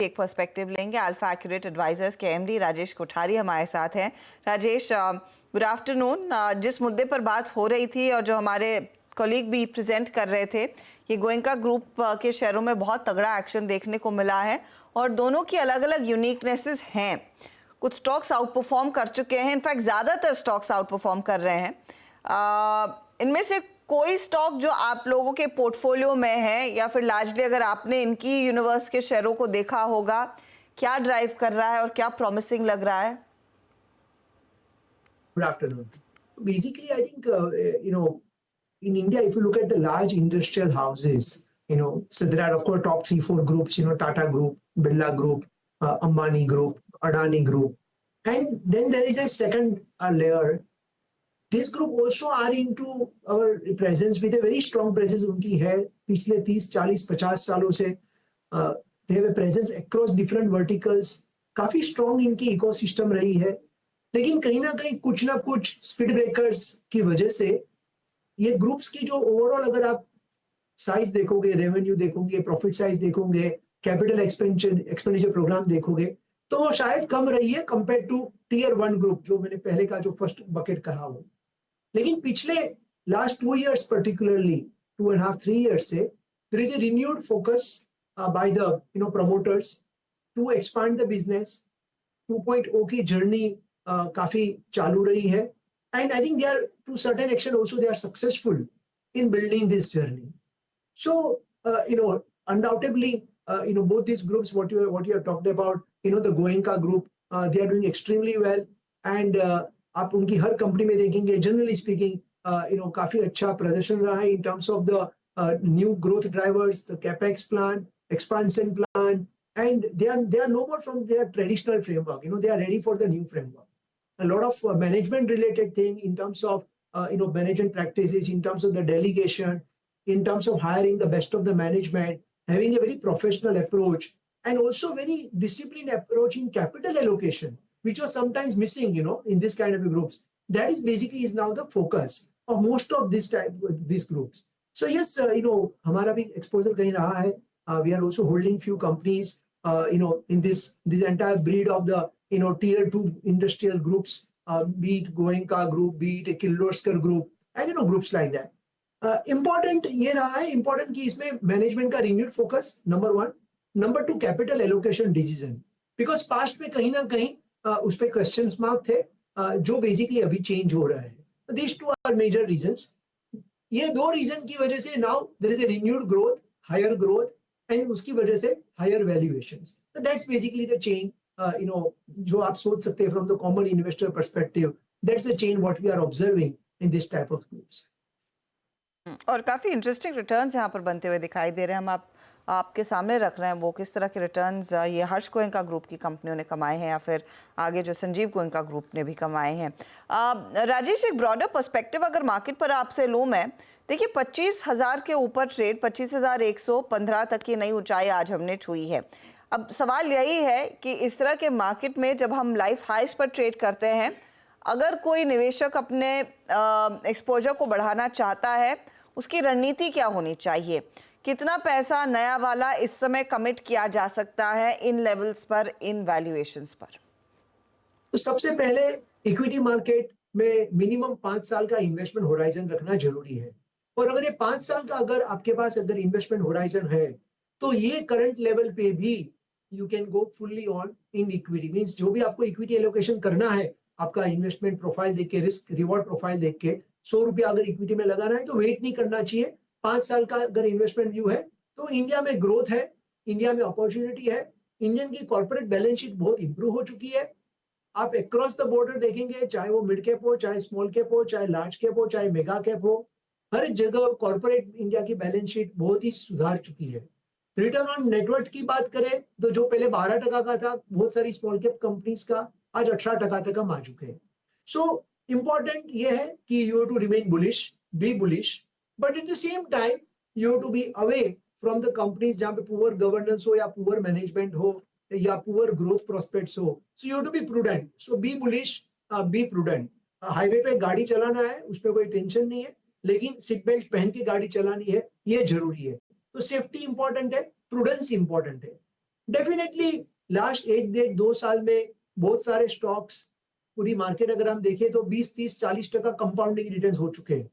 एक पर्सपेक्टिव लेंगे। Alpha accurate advisers के एमडी राजेश कोठारी हमारे साथ हैं। Rajesh, good afternoon. जिस मुद्दे पर बात हो रही थी और जो हमारे कलीग भी प्रेजेंट कर रहे थे, ये गोयनका ग्रुप के शेयरों में बहुत तगड़ा एक्शन देखने को मिला है और दोनों की अलग अलग यूनिकनेसेस हैं। कुछ स्टॉक्स आउट परफॉर्म कर चुके हैं, इनफैक्ट ज़्यादातर स्टॉक्स आउट परफॉर्म कर रहे हैं। इनमें से कोई स्टॉक जो आप लोगों के पोर्टफोलियो में है या फिर लार्जली अगर आपने इनकी यूनिवर्स के शेयरों को देखा होगा, क्या ड्राइव कर रहा है और क्या प्रॉमिसिंग लग रहा है? Good afternoon. Basically, I think, in India, if you look at the large industrial houses, so there are, of course, top 3-4 groups, Tata Group, Birla Group, Ambani Group, Adani Group. And then there is a second layer. This group also are into our presence with a very strong presence. उनकी है पिछले 30, 40, 50 सालों से they have a presence across different verticals. काफी strong इनकी ecosystem रही है, लेकिन कहीं ना कहीं कुछ ना कुछ स्पीड ब्रेकर्स की वजह से ये ग्रुप्स की जो ओवरऑल अगर आप साइज देखोगे, रेवेन्यू देखोगे, प्रॉफिट साइज देखोगे, कैपिटल एक्सपेंडिचर प्रोग्राम देखोगे, तो वो शायद कम रही है कंपेयर टू टीयर 1 ग्रुप, जो मैंने पहले का जो फर्स्ट बकेट कहा वो। लेकिन पिछले लास्ट 2 years particularly 2.5-3 years से there is a renewed focus by the promoters to expand the business. 2.0 की जर्नी काफी चालू रही है, and I think they are to certain extent also they are successful in building this journey. So undoubtedly both these groups what you have talked about, the Goenka group, they are doing extremely well, and आप उनकी हर company में देखेंगे generally speaking काफी अच्छा प्रदर्शन रहा है in terms of the new growth drivers, the capex plan, expansion plan, and they are no more from their traditional framework. They are ready for the new framework. A lot of management related thing in terms of management practices, in terms of the delegation, in terms of hiring the best of the management, having a very professional approach, and also very disciplined approach in capital allocation, which was sometimes missing in this kind of groups. That is basically is now the focus of most of these groups. So yes, हमारा भी exposure कहीं रहा है. We are also holding few companies in this entire breed of the tier 2 industrial groups, be it Goenka group, be it a Kirloskar group, and groups like that. Important ये रहा है, important कि इसमें management का renewed focus, number 1. Number 2, capital allocation decision, because past में कहीं ना कहीं उस पे questions mark थे, जो basically अभी change हो रहा है. These two are major reasons. ये 2 reason की वजह से now there is a renewed growth, higher growth, and उसकी वजह से higher valuations. So that's basically the change. जो आप सोच सकते हैं from the common investor perspective, that's the change what we are observing in this type of groups. और काफ़ी इंटरेस्टिंग रिटर्न्स यहाँ पर बनते हुए दिखाई दे रहे हैं। हम आपके सामने रख रहे हैं वो किस तरह के रिटर्न्स ये हर्ष गोयनका ग्रुप की कंपनियों ने कमाए हैं या फिर आगे जो संजीव गोयनका ग्रुप ने भी कमाए हैं। राजेश, एक ब्रॉडर पर्सपेक्टिव अगर मार्केट पर आपसे लूँ मैं, देखिए 25,000 के ऊपर ट्रेड, 25,115 तक की नई ऊंचाई आज हमने छुई है। अब सवाल यही है कि इस तरह के मार्केट में जब हम लाइफ हाइस पर ट्रेड करते हैं, अगर कोई निवेशक अपने एक्सपोजर को बढ़ाना चाहता है, उसकी रणनीति क्या होनी चाहिए? कितना पैसा नया वाला इस समय कमिट किया जा सकता है इन लेवल्स पर, इन वैल्यूएशंस पर? तो सबसे पहले इक्विटी मार्केट में मिनिमम 5 साल का इन्वेस्टमेंट होराइजन रखना जरूरी है, और अगर ये 5 साल का अगर आपके पास अगर इन्वेस्टमेंट होराइजन है, तो ये करंट लेवल पे भी you can go fully on in equity. Means जो भी आपको इक्विटी एलोकेशन करना है, आपका इन्वेस्टमेंट प्रोफाइल देख के, रिस्क रिवॉर्ड प्रोफाइल देख के 100 रुपया अगर इक्विटी में लगाना है तो वेट नहीं करना चाहिए। 5 साल का अगर इन्वेस्टमेंट व्यू है तो इंडिया में ग्रोथ है, इंडिया में अपॉर्चुनिटी है, इंडियन की कॉर्पोरेट बैलेंस शीट बहुत इंप्रूव हो चुकी है। आप अक्रॉस द बॉर्डर देखेंगे, चाहे वो मिड कैप हो, चाहे स्मॉल कैप हो, चाहे लार्ज कैप हो, चाहे मेगा कैप हो, हर जगह कॉर्पोरेट इंडिया की बैलेंस शीट बहुत ही सुधार चुकी है। रिटर्न ऑन नेटवर्थ की बात करें तो जो पहले 12% का था बहुत सारी स्मॉल कैप कंपनीज का, आज 18% तक हम आ चुके हैं। सो इंपॉर्टेंट ये है कि you have to remain bullish, be bullish, but at the same time you have to be away from the companies जहां पे पुअर गवर्नेंस हो या पुअर मैनेजमेंट हो या पुअर ग्रोथ प्रोस्पेक्ट्स हो। So you have to be prudent, so be bullish, be prudent. Highway पे गाड़ी चलाना है, उस पर कोई टेंशन नहीं है, लेकिन सीट बेल्ट पहन के गाड़ी चलानी है, ये जरूरी है। तो सेफ्टी इंपॉर्टेंट है, प्रूडेंस इंपॉर्टेंट है। डेफिनेटली लास्ट 1 डेढ़ 2 साल में बहुत सारे स्टॉक्स, पूरी मार्केट अगर हम देखें तो 20 30 40% कंपाउंडिंग रिटर्न हो चुके हैं।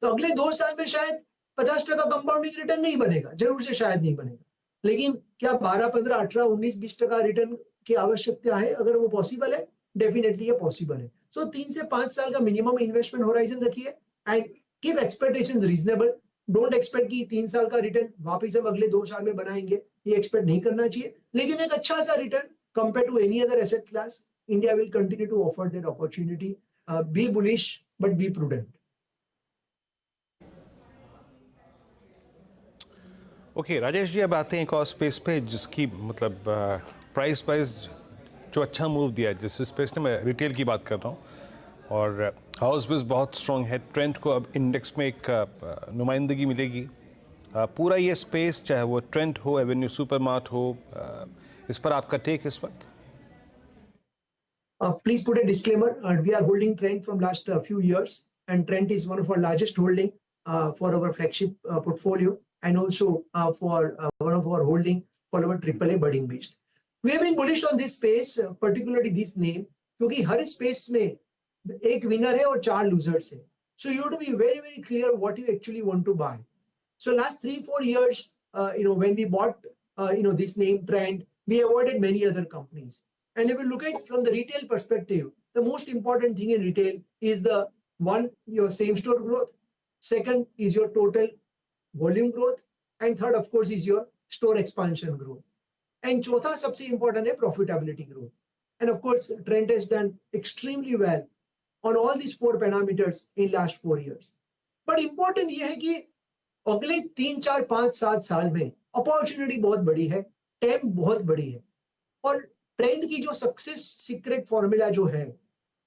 तो अगले 2 साल में शायद 50% कंपाउंडिंग रिटर्न नहीं बनेगा, जरूर से शायद नहीं बनेगा, लेकिन क्या 12 15 18 19 20% रिटर्न की आवश्यकता है? अगर वो पॉसिबल है, डेफिनेटली ये पॉसिबल है। सो 3 से 5 साल का मिनिमम इन्वेस्टमेंट होराइजन रखिए and keep expectations reasonable. Don't expect कि 3 साल का रिटर्न वापिस हम अगले 2 साल में बनाएंगे, ये एक्सपेक्ट नहीं करना चाहिए, लेकिन एक अच्छा सा return compare to any other asset class, India will continue to offer that opportunity. Be bullish but be prudent. Okay Rajesh ji, अब आते हैं एक और स्पेस पे जिसकी मतलब प्राइस वाइज जो अच्छा मूव दिया है, जिस स्पेस ने, मैं रिटेल की बात कर रहा हूँ, और हाउस बिज बहुत स्ट्रॉन्ग है, ट्रेंड को अब इंडेक्स में एक नुमाइंदगी मिलेगी। पूरा ये स्पेस, चाहे वो ट्रेंड हो, एवेन्यू सुपरमार्ट हो, इस पर आपका टेक इस वक्त? Please put a disclaimer. We are holding Trent from last few years, and Trent is one of our largest holding for our flagship portfolio, and also for one of our holding for our AAA budding beast. We have been bullish on this space, particularly this name, क्योंकि हर space में एक winner है और 4 losers है. So you have to be very very clear what you actually want to buy. So last 3-4 years, when we bought this name Trent, we avoided many other companies. And if you look at from the retail perspective, the most important thing in retail is your same store growth. Second is your total volume growth. And third, of course, is your store expansion growth. And चौथा सबसे important है profitability growth. And of course, Trent has done extremely well on all these 4 parameters in last 4 years. But important ये है कि अगले 3, 4, 5, 7 साल में opportunity बहुत बड़ी है, टेम बहुत बड़ी है, और ट्रेंड की जो सक्सेस सीक्रेट फॉर्मूला जो है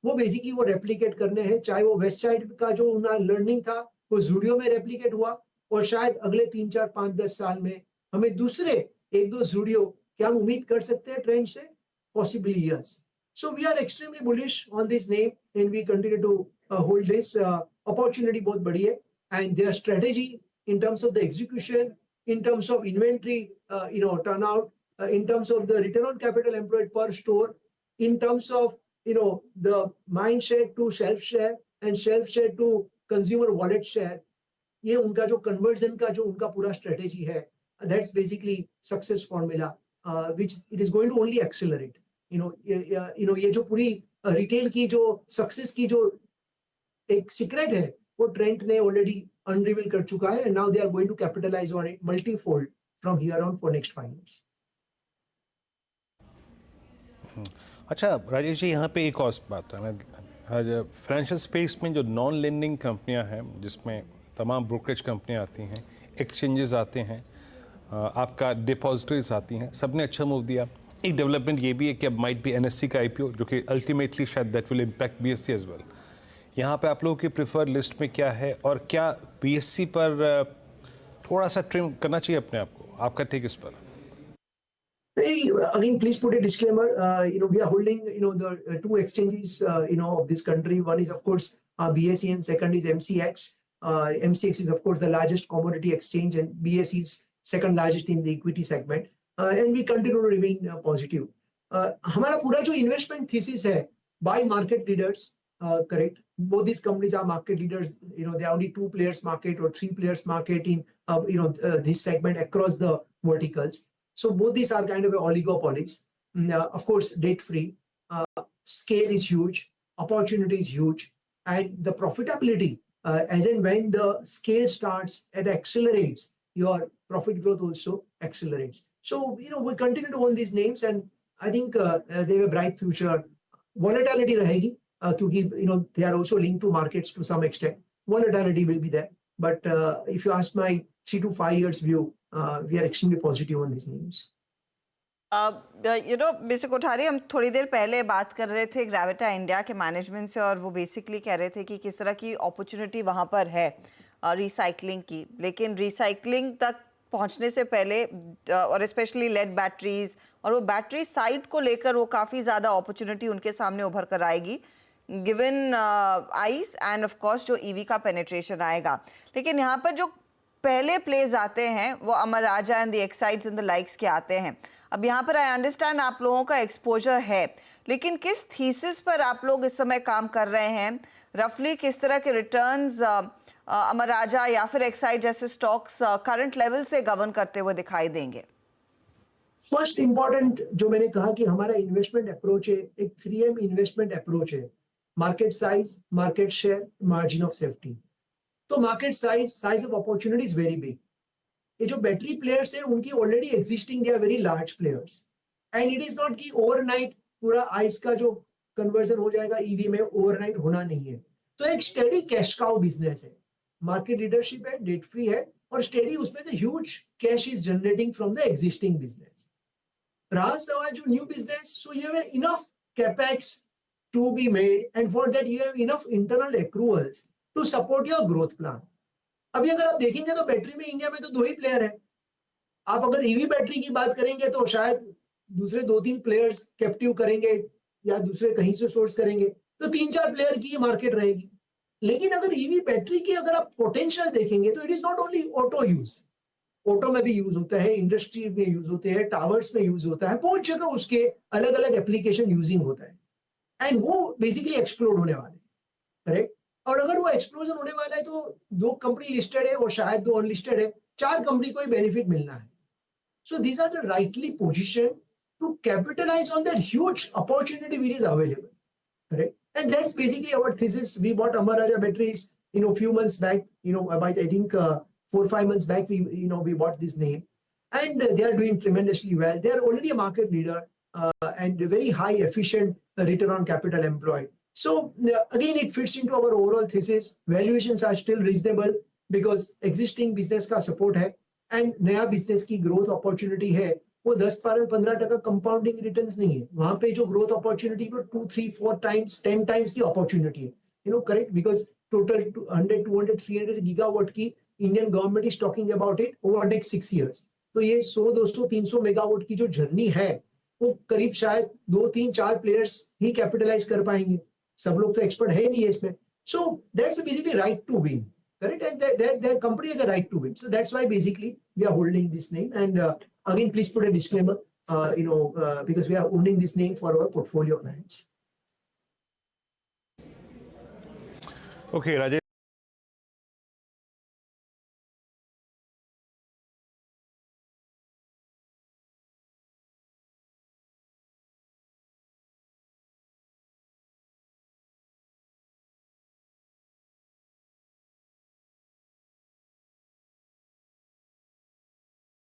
वो बेसिकली वो रेप्लिकेट करने हैं। चाहे वो वेस्ट साइड का जो उनका लर्निंग था वो ज़ूडियो में रेप्लिकेट हुआ, और शायद अगले 3, 4, 5, 10 साल में हमें दूसरे 1-2 ज़ूडियो क्या हम उम्मीद कर सकते हैं ट्रेंड से? Possibly yes. So we are extremely bullish on this name and we continue to hold this. Opportunity बहुत बड़ी है, and their strategy in terms of the execution, in terms of inventory, turnout, in terms of the return on capital employed per store, in terms of the mind share to shelf share and shelf share to consumer wallet share, ये उनका जो conversion का जो उनका पूरा strategy है, that's basically success formula, which it is going to only accelerate. ये जो पूरी retail की जो success की जो एक secret है वो ट्रेंट ने ऑलरेडी अनरिवील कर चुका है, and now they are going to capitalize on it multifold from here on for next 5 years. अच्छा राजेश जी, यहाँ पे एक और बात है, मैं फाइनेंशियल स्पेस में जो नॉन लेंडिंग कंपनियाँ हैं, जिसमें तमाम ब्रोकरेज कंपनियाँ आती हैं, एक्सचेंजेस आते हैं, आपका डिपॉजिटरीज आती हैं, सब ने अच्छा मूव दिया। एक डेवलपमेंट ये भी है कि अब माइट बी एनएससी का आईपीओ, जो कि अल्टीमेटली शायद that will impact BSC as well. यहाँ पे आप लोगों की प्रेफर लिस्ट में क्या है, और क्या बीएससी पर थोड़ा सा ट्रिम करना चाहिए अपने आप को? आपका टेक इस पर? Again, please put a disclaimer. We are holding, the 2 exchanges, of this country. One is, of course, BSE, and second is MCX. MCX is, of course, the largest commodity exchange, and BSE is second largest in the equity segment. And we continue to remain positive. हमारा पूरा जो investment thesis है, buy market leaders, correct? Both these companies are market leaders. There are only 2 players market or 3 players market in, this segment across the verticals. So both these are kind of oligopolies. Of course, debt-free. Scale is huge. Opportunity is huge. And the profitability, as and when the scale starts, it accelerates. Your profit growth also accelerates. So, we continue to own these names, and I think they have a bright future. Volatility rahegi, क्योंकि, they are also linked to markets to some extent. Volatility will be there. But if you ask my 3 to 5 years view, we are extremely positive on these names. Mister Kothari, हम थोड़ी देर पहले बात कर रहे थे ग्रेविटा India के management से, और वो बेसिकली कह रहे थे कि किस तरह की अपॉर्चुनिटी वहाँ पर है रिसाइकलिंग की, लेकिन रिसाइकलिंग तक पहुँचने से पहले, और स्पेशली लेड बैटरीज और वो बैटरी साइड को लेकर वो काफ़ी ज़्यादा अपॉर्चुनिटी उनके सामने उभर कर आएगी, given ice end of course जो ईवी का पेनिट्रेशन आएगा। लेकिन यहाँ पर जो पहले प्लेज आते हैं वो Amara Raja and the Exides and the likes के आते हैं। अब यहाँ पर आई अंडरस्टैंड आप लोगों का एक्सपोजर है, लेकिन किस थीसिस पर आप लोग इस समय काम कर रहे हैं? रफली किस तरह के रिटर्न्स अमर राजा या फिर एक्साइड जैसे स्टॉक्स करंट लेवल से गवर्न करते हुए दिखाई देंगे? फर्स्ट इंपॉर्टेंट जो मैंने कहा कि हमारा इन्वेस्टमेंट अप्रोच है, एक 3M इन्वेस्टमेंट अप्रोच है, market size, market share, margin of safety. तो market size of opportunity is very big. ये जो बैटरी प्लेयर्स है उनकी already existing, they are very large players, and it is not कि overnight पूरा ICE का जो कन्वर्जन हो जाएगा ईवी में, ओवरनाइट होना नहीं है। तो एक स्टेडी कैश काउ बिजनेस है, मार्केट लीडरशिप है, डेट फ्री है, और स्टेडी उसमें से huge cash is generating from the existing business. रहा सवाल जो new business, so you have enough capex to be made, and for that you have enough internal accruals to support your growth plan. अभी अगर आप देखेंगे तो battery में India में तो 2 ही प्लेयर है। आप अगर ईवी बैटरी की बात करेंगे तो शायद दूसरे 2-3 प्लेयर्स कैप्टिव करेंगे या दूसरे कहीं से सोर्स करेंगे, तो 3-4 प्लेयर की मार्केट रहेगी। लेकिन अगर ईवी बैटरी की अगर आप पोटेंशियल देखेंगे तो it is not only auto use, auto में भी यूज होता है, इंडस्ट्री में यूज होते हैं, टावर्स में यूज होता है, बहुत जगह उसके अलग अलग एप्लीकेशन यूजिंग होता है, एंड वो बेसिकली एक्सप्लोड होने वाले, करेक्ट। और अगर वो एक्सप्लोजन होने वाला है तो 2 कंपनी लिस्टेड है और शायद 2 अनलिस्टेड है, 4 कंपनी को ही बेनिफिट मिलना है। So these are the rightly position to capitalise on that huge opportunity which is available, correct. And that's basically our thesis. We bought Amar Raja batteries, few months back, about I think 4-5 months back, we bought this name, and they are doing tremendously well. They are already a market leader and very high efficient return on capital employed. So again, it fits into our overall thesis. Valuations are still reasonable because existing business का support है, and नया business की growth opportunity है, वो 10-15% compounding returns नहीं है। वहां पे जो ग्रोथ अपॉर्चुनिटी को 2-3-4 टाइम्स 10 टाइम्स की अपॉर्चुनिटी है, करेक्ट, बिकॉज टोटल 100-200-300 गीगावाट की Indian government is talking about it over next 6 years। तो ये 100-200-300 मेगावाट की जो जर्नी है वो करीब शायद 2-3-4 प्लेयर्स ही कैपिटलाइज कर पाएंगे, सब लोग तो एक्सपर्ट है नहीं है इसमें। So that's basically right to win, correct, and their company has a right to win, so that's why basically we are holding this name, and again please put a disclaimer, because we are owning this name for our portfolio clients. Okay, Rajesh.